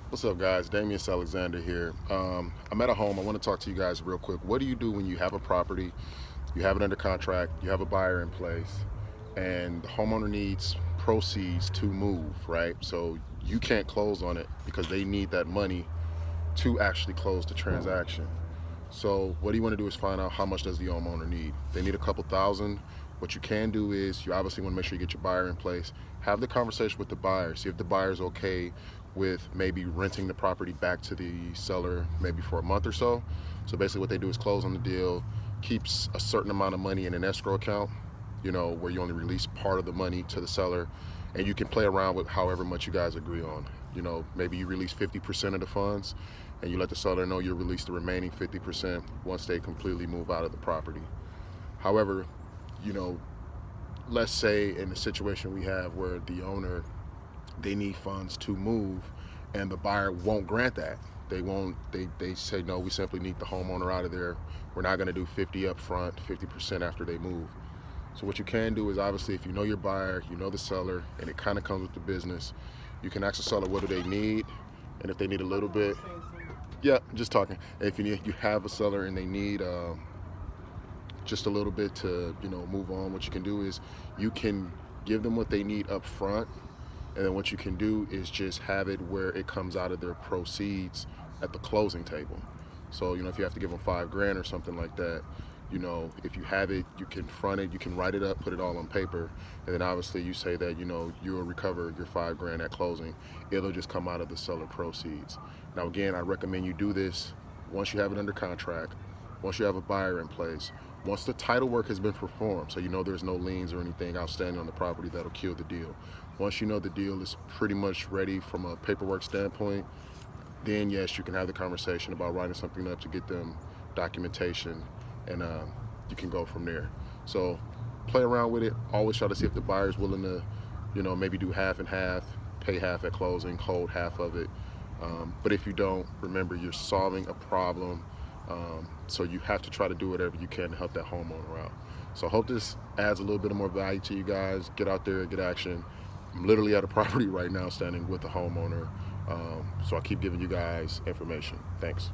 What's up, guys? Damian Alexander here. I'm at a home. I want to talk to you guys real quick. What do you do when you have a property, you have it under contract, you have a buyer in place, and the homeowner needs proceeds to move, right? So you can't close on it because they need that money to actually close the transaction. So what you want to do is find out how much does the homeowner need. They need a couple thousand. What you can do is you obviously want to make sure you get your buyer in place. Have the conversation with the buyer. See if the buyer's okay with maybe renting the property back to the seller maybe for a month or so. So basically what they do is close on the deal, keeps a certain amount of money in an escrow account, where you only release part of the money to the seller, and you can play around with however much you guys agree on. Maybe you release 50% of the funds and you let the seller know you'll release the remaining 50% once they completely move out of the property. However, you know, let's say in the situation we have where the owner, they need funds to move and the buyer won't grant that. They say, no, we simply need the homeowner out of there. We're not gonna do 50 up front, 50% after they move. So what you can do is, obviously, if you know your buyer, you know the seller, and it kind of comes with the business, you can ask the seller what do they need, and if they need a little bit, yeah, just talking. If you have a seller and they need just a little bit to move on, what you can do is you can give them what they need up front, and then what you can do is just have it where it comes out of their proceeds at the closing table. So if you have to give them 5 grand or something like that, if you have it, you can front it, you can write it up, put it all on paper, and then obviously you say that you'll recover your 5 grand at closing. It'll just come out of the seller proceeds. Now again, I recommend you do this once you have it under contract, once you have a buyer in place, once the title work has been performed, so there's no liens or anything outstanding on the property that'll kill the deal. Once the deal is pretty much ready from a paperwork standpoint, then yes, you can have the conversation about writing something up to get them documentation, and you can go from there. So play around with it. Always try to see if the buyer's willing to, maybe do half and half, pay half at closing, hold half of it. But if you don't, remember you're solving a problem. So you have to try to do whatever you can to help that homeowner out. So I hope this adds a little bit more value to you guys. Get out there and get action. I'm literally at a property right now standing with the homeowner. So I keep giving you guys information. Thanks.